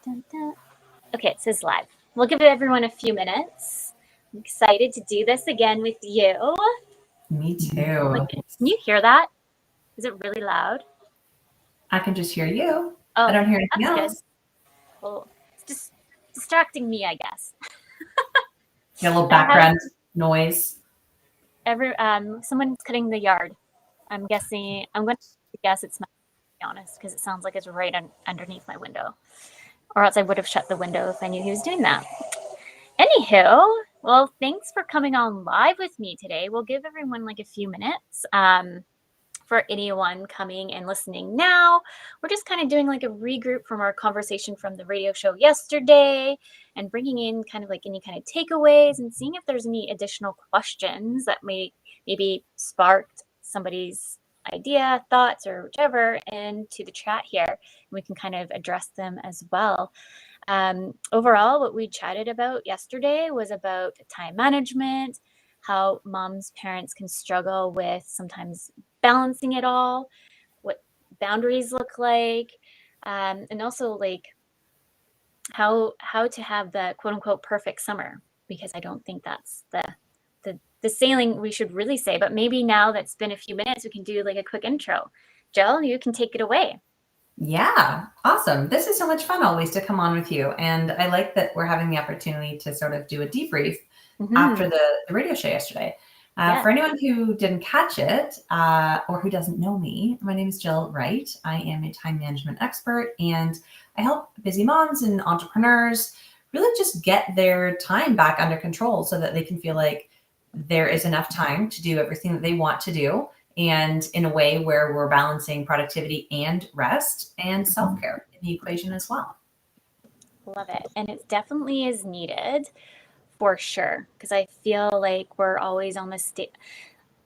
dun, dun. Okay, it says live. We'll give everyone a few minutes. I'm excited to do this again with you. Me too. Can you hear that? Is it really loud? I can just hear you. Oh, I don't hear anything that's else. good. Well, it's just distracting me, I guess. Get a little background noise. Someone's cutting the yard. I'm going to guess it's my, to be honest, because it sounds like it's right underneath my window. Or else I would have shut the window if I knew he was doing that. Anywho, well, thanks for coming on live with me today. We'll give everyone like a few minutes. For anyone coming and listening now, we're just kind of doing like a regroup from our conversation from the radio show yesterday and bringing in kind of like any kind of takeaways and seeing if there's any additional questions that maybe sparked somebody's idea, thoughts, or whichever into the chat here. And we can kind of address them as well. Overall, what we chatted about yesterday was about time management, how moms, parents can struggle with sometimes balancing it all, what boundaries look like, and also like how to have the quote unquote perfect summer, because I don't think that's the sailing we should really say. But maybe now that's been a few minutes, we can do like a quick intro. Jill, you can take it away. Yeah, awesome. This is so much fun always to come on with you. And I like that we're having the opportunity to sort of do a debrief after the radio show yesterday. For anyone who didn't catch it or who doesn't know me, my name is Jill Wright. I am a time management expert, and I help busy moms and entrepreneurs really just get their time back under control so that they can feel like there is enough time to do everything that they want to do, and in a way where we're balancing productivity and rest and self-care in the equation as well. Love it. And it definitely is needed for sure, because I feel like we're always on this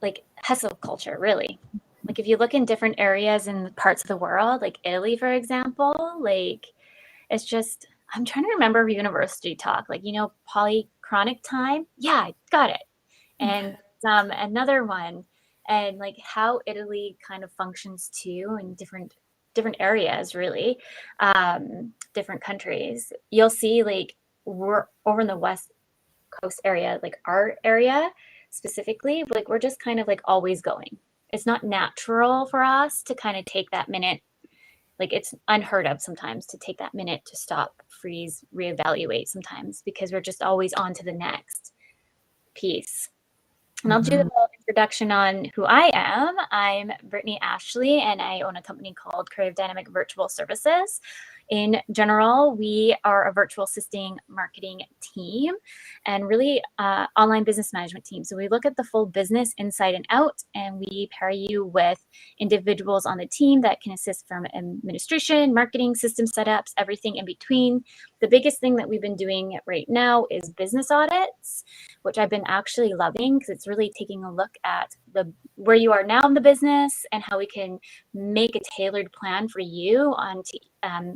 like hustle culture, really. Like if you look in different areas and parts of the world, like Italy, for example, like it's just, I'm trying to remember university talk, like, polychronic time. Yeah, I got it. And another one, and like how Italy kind of functions too in different areas, really, different countries. You'll see like we're over in the West Coast area, like our area specifically, like we're just kind of like always going. It's not natural for us to kind of take that minute. Like it's unheard of sometimes to take that minute to stop, freeze, reevaluate sometimes, because we're just always on to the next piece. And I'll do the little introduction on who I am. I'm Brittany Ashley, and I own a company called Creative Dynamic Virtual Services. In general, we are a virtual assisting marketing team and really online business management team. So we look at the full business inside and out, and we pair you with individuals on the team that can assist from administration, marketing, system setups, everything in between. The biggest thing that we've been doing right now is business audits, which I've been actually loving, because it's really taking a look at where you are now in the business and how we can make a tailored plan for you on to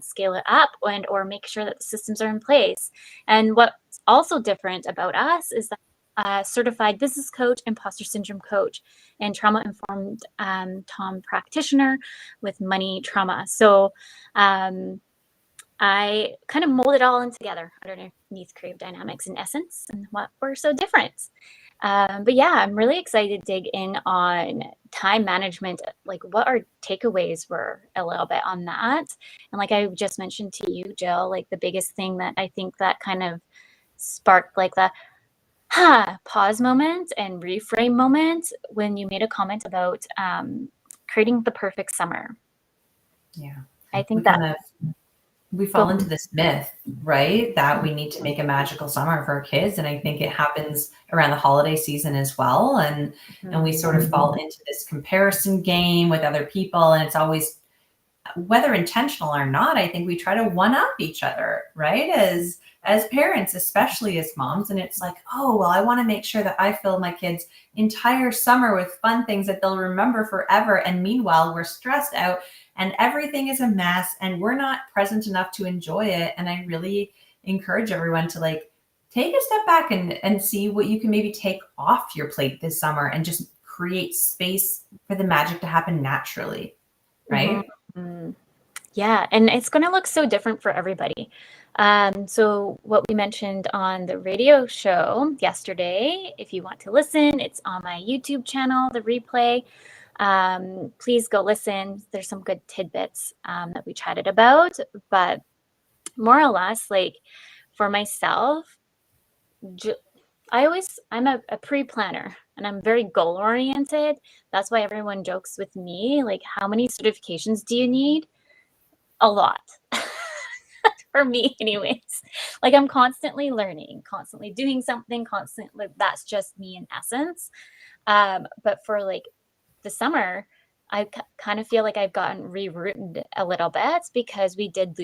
scale it up or make sure that the systems are in place. And what's also different about us is that certified business coach, imposter syndrome coach, and trauma-informed Tom practitioner with money trauma. So I kind of mold it all in together underneath Creative Dynamics in essence, and what we're so different. But yeah, I'm really excited to dig in on time management, like what our takeaways were a little bit on that. And like I just mentioned to you, Jill, like the biggest thing that I think that kind of sparked like the pause moment and reframe moment when you made a comment about creating the perfect summer. Yeah. I think we fall into this myth, right, that we need to make a magical summer for our kids. And I think it happens around the holiday season as well. And we sort of fall into this comparison game with other people. And it's always, whether intentional or not, I think we try to one up each other, right? As parents, especially as moms. And it's like, oh, well, I want to make sure that I fill my kids' entire summer with fun things that they'll remember forever. And meanwhile, we're stressed out and everything is a mess and we're not present enough to enjoy it. And I really encourage everyone to like take a step back and see what you can maybe take off your plate this summer and just create space for the magic to happen naturally, right? Yeah, and it's going to look so different for everybody. So what we mentioned on the radio show yesterday, if you want to listen, it's on my YouTube channel, the replay. Please go listen. There's some good tidbits that we chatted about, but more or less, like for myself, I'm a pre-planner and I'm very goal oriented. That's why everyone jokes with me, like, how many certifications do you need? A lot. For me anyways. Like, I'm constantly learning, constantly doing something, constantly. That's just me in essence. But for like the summer, I kind of feel like I've gotten rerouted a little bit because we did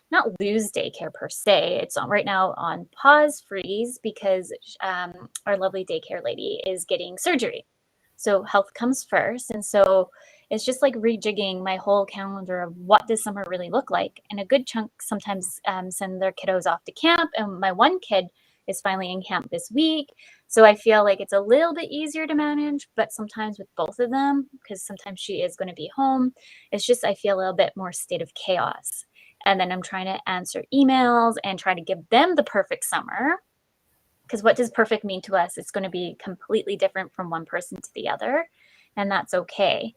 not lose daycare per se. It's right now on pause freeze because our lovely daycare lady is getting surgery. So health comes first. And so it's just like rejigging my whole calendar of what does summer really look like. And a good chunk sometimes send their kiddos off to camp. And my one kid is finally in camp this week. So I feel like it's a little bit easier to manage, but sometimes with both of them, because sometimes she is going to be home, it's just I feel a little bit more state of chaos. And then I'm trying to answer emails and try to give them the perfect summer. Because what does perfect mean to us? It's going to be completely different from one person to the other, and that's okay.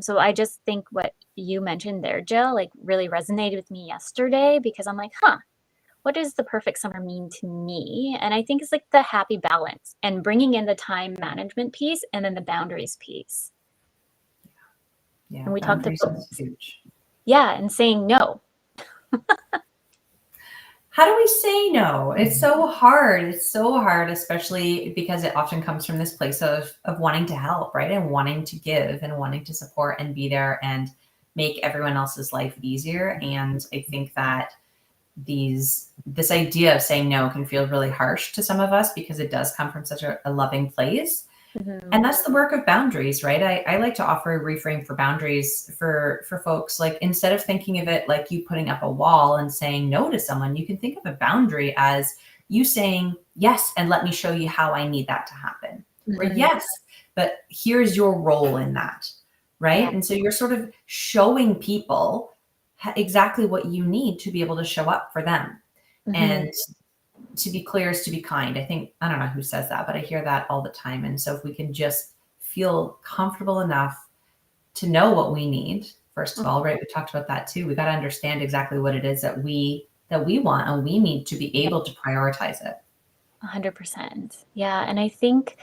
So I just think what you mentioned there, Jill, like really resonated with me yesterday because I'm like, what does the perfect summer mean to me? And I think it's like the happy balance and bringing in the time management piece and then the boundaries piece. Yeah, And we talked boundaries about, is huge. yeah, and saying no. How do we say no? It's so hard. It's so hard, especially because it often comes from this place of wanting to help, right? And wanting to give and wanting to support and be there and make everyone else's life easier. And I think that this idea of saying no can feel really harsh to some of us because it does come from such a loving place. Mm-hmm. And that's the work of boundaries, right? I like to offer a reframe for boundaries for folks. Like, instead of thinking of it like you putting up a wall and saying no to someone, you can think of a boundary as you saying yes, and let me show you how I need that to happen. Or Mm-hmm. yes, but here's your role in that, right? Yeah. And so you're sort of showing people exactly what you need to be able to show up for them. Mm-hmm. And to be clear is to be kind. I think, I don't know who says that, but I hear that all the time. And so if we can just feel comfortable enough to know what we need, first of all, right? We talked about that too. We got to understand exactly what it is that we want, and we need to be able to prioritize it. 100%. Yeah. And I think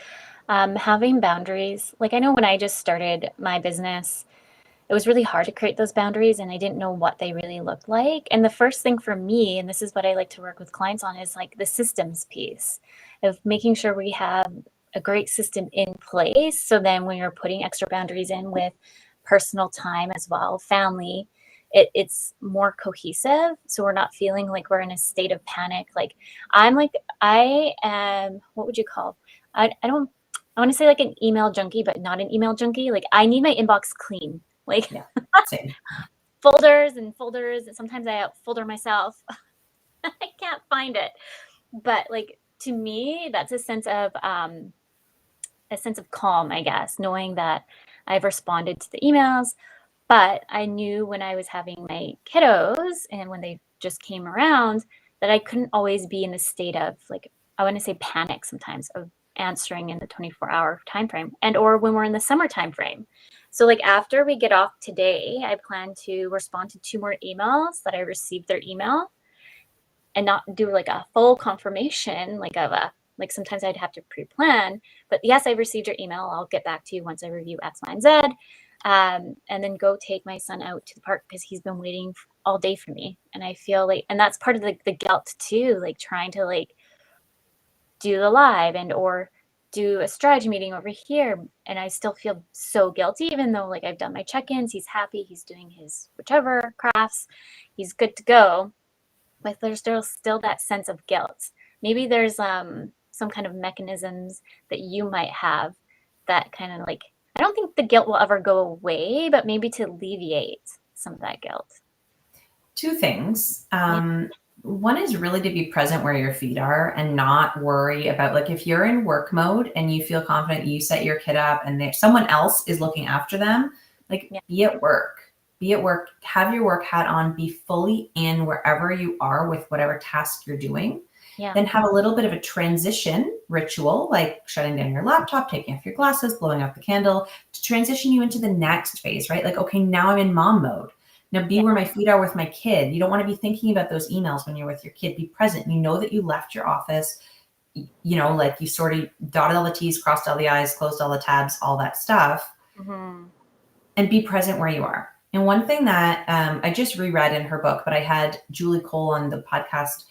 having boundaries, like I know when I just started my business, it was really hard to create those boundaries and I didn't know what they really looked like. And the first thing for me, and this is what I like to work with clients on, is like the systems piece of making sure we have a great system in place. So then when you're putting extra boundaries in with personal time as well, family, it's more cohesive. So we're not feeling like we're in a state of panic. Like I am, what would you call? I don't, I want to say like an email junkie, but not an email junkie. Like I need my inbox clean. Like Yeah, same. folders and folders. And sometimes I folder myself. I can't find it. But like to me, that's a sense of calm, I guess, knowing that I've responded to the emails. But I knew when I was having my kiddos and when they just came around that I couldn't always be in a state of like, I want to say panic sometimes of answering in the 24-hour time frame and or when we're in the summer time frame. So like after we get off today, I plan to respond to 2 more emails that I received their email and not do like a full confirmation like of a like sometimes I'd have to pre-plan, but yes, I received your email. I'll get back to you once I review X, Y, and Z. And then go take my son out to the park because he's been waiting all day for me. And I feel like, and that's part of the guilt too, like trying to like do the live and or do a strategy meeting over here. And I still feel so guilty, even though like I've done my check-ins, he's happy, he's doing his whichever crafts, he's good to go. But there's still that sense of guilt. Maybe there's some kind of mechanisms that you might have that kind of like, I don't think the guilt will ever go away, but maybe to alleviate some of that guilt. 2 things. Yeah. One is really to be present where your feet are and not worry about, like, if you're in work mode and you feel confident, you set your kid up and someone else is looking after them, like Yeah. be at work. be at work, have your work hat on, be fully in wherever you are with whatever task you're doing. Yeah. Then have a little bit of a transition ritual, like shutting down your laptop, taking off your glasses, blowing out the candle, to transition you into the next phase, right? Like, okay, now I'm in mom mode. Now be where my feet are with my kid. You don't want to be thinking about those emails when you're with your kid. Be present. You know that you left your office, you know, like you sort of dotted all the T's, crossed all the I's, closed all the tabs, all that stuff, and be present where you are. And one thing that I just reread in her book, but I had Julie Cole on the podcast.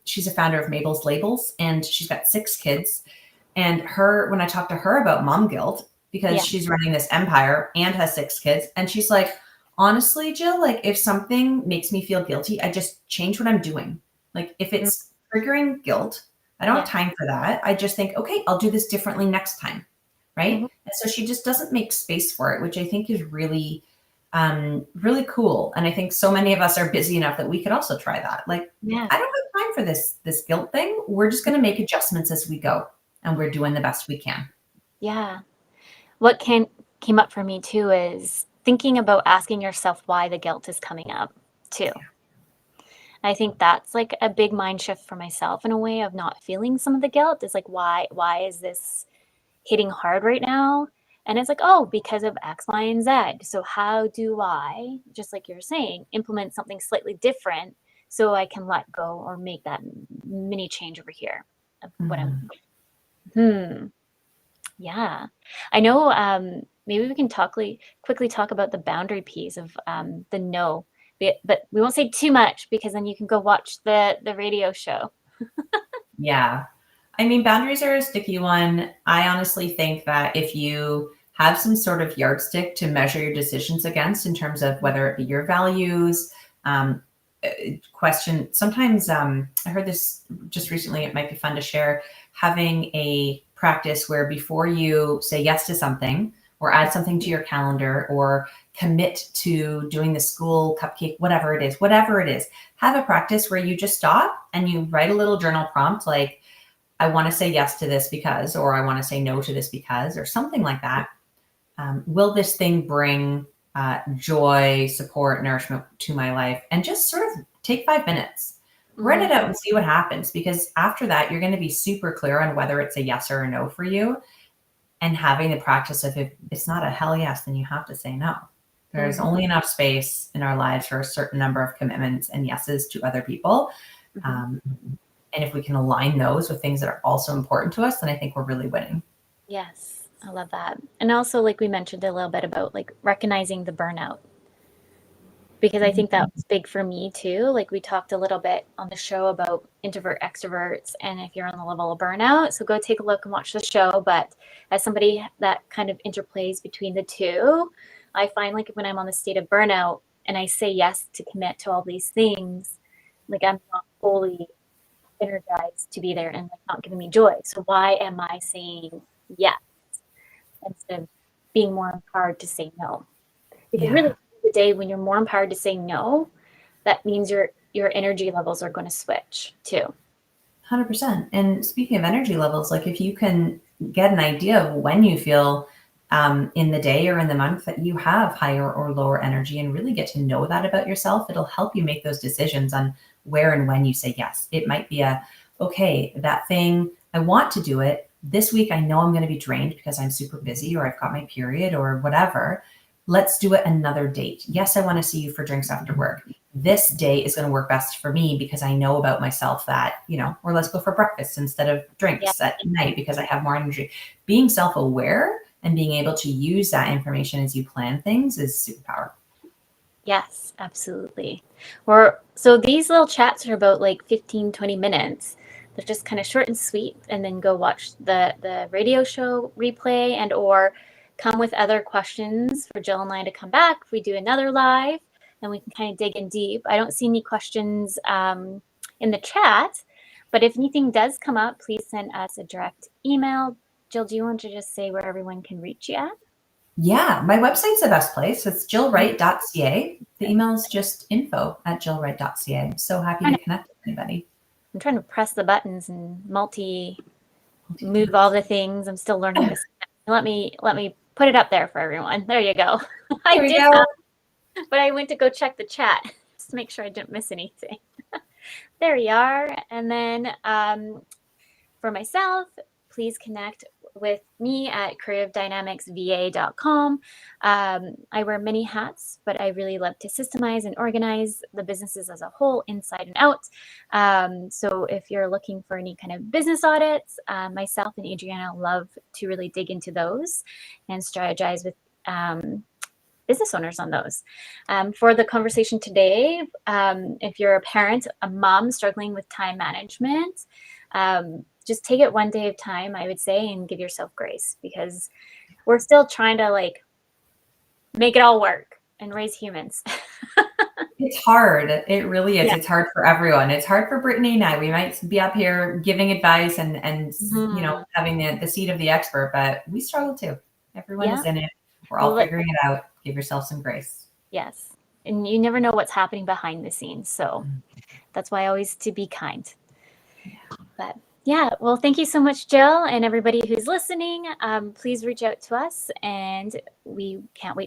She's a founder of Mabel's Labels, and she's got 6 kids. And when I talked to her about mom guilt, because she's running this empire and has 6 kids, and she's like, honestly, Jill, like if something makes me feel guilty, I just change what I'm doing. Like if it's triggering guilt, I don't have time for that. I just think, okay, I'll do this differently next time. Right. And so she just doesn't make space for it, which I think is really, really cool. And I think so many of us are busy enough that we could also try that. Like, I don't have time for this guilt thing. We're just going to make adjustments as we go, and we're doing the best we can. Yeah. What came up for me too is thinking about asking yourself why the guilt is coming up too. I think that's like a big mind shift for myself in a way of not feeling some of the guilt. It's like, why is this hitting hard right now? And it's like, oh, because of X, Y, and Z. So how do I, just like you're saying, implement something slightly different so I can let go or make that mini change over here of what I'm. Yeah. I know, maybe we can quickly talk about the boundary piece of the no, but we won't say too much because then you can go watch the radio show. Yeah. I mean, boundaries are a sticky one. I honestly think that if you have some sort of yardstick to measure your decisions against in terms of whether it be your values, question, sometimes I heard this just recently, it might be fun to share, having a practice where before you say yes to something or add something to your calendar or commit to doing the school cupcake, whatever it is, have a practice where you just stop and you write a little journal prompt like, I want to say yes to this because, or I want to say no to this because, or something like that. Will this thing bring joy, support, nourishment to my life? And just sort of take 5 minutes, write it out and see what happens. Because after that, you're going to be super clear on whether it's a yes or a no for you. And having the practice of if it's not a hell yes, then you have to say no. There's only enough space in our lives for a certain number of commitments and yeses to other people. And if we can align those with things that are also important to us, then I think we're really winning. Yes, I love that. And also, like we mentioned a little bit about like recognizing the burnout, because I think that was big for me too. Like we talked a little bit on the show about introvert extroverts and if you're on the level of burnout. So go take a look and watch the show. But as somebody that kind of interplays between the two, I find like when I'm on the state of burnout and I say yes to commit to all these things, like I'm not fully energized to be there and like not giving me joy. So why am I saying yes instead of being more empowered to say no? Because really, the day when you're more empowered to say no, that means your energy levels are going to switch too. 100%. And speaking of energy levels, like if you can get an idea of when you feel in the day or in the month that you have higher or lower energy and really get to know that about yourself, it'll help you make those decisions on where and when you say yes. It might be okay, that thing, I want to do it. This week, I know I'm going to be drained because I'm super busy or I've got my period or whatever. Let's do it another date. Yes, I want to see you for drinks after work. This day is going to work best for me because I know about myself that, or let's go for breakfast instead of drinks at night because I have more energy. Being self-aware and being able to use that information as you plan things is superpower. Yes, absolutely. So these little chats are about like 15, 20 minutes. They're just kind of short and sweet, and then go watch the radio show replay and or come with other questions for Jill and I to come back. If we do another live, then we can kind of dig in deep. I don't see any questions in the chat, but if anything does come up, please send us a direct email. Jill, do you want to just say where everyone can reach you at? Yeah, my website's the best place. It's jillwright.ca. The email is just info@jillwright.ca. I'm so happy to connect with anybody. I'm trying to press the buttons and move all the things. I'm still learning this. Let me put it up there for everyone. There you go. There we go. but I went to go check the chat just to make sure I didn't miss anything. There you are. And then for myself, please connect with me at creativedynamicsva.com. I wear many hats, but I really love to systemize and organize the businesses as a whole, inside and out. So if you're looking for any kind of business audits, myself and Adriana love to really dig into those and strategize with business owners on those. For the conversation today, if you're a parent, a mom struggling with time management, just take it one day at a time, I would say, and give yourself grace, because we're still trying to like make it all work and raise humans. It's hard. It really is. Yeah. It's hard for everyone. It's hard for Brittany and I. We might be up here giving advice and having the seat of the expert, but we struggle too. Everyone is in it. We're all figuring it out. Give yourself some grace. Yes. And you never know what's happening behind the scenes. So that's why I always to be kind. But yeah, well, thank you so much, Jill, and everybody who's listening. Please reach out to us, and we can't wait to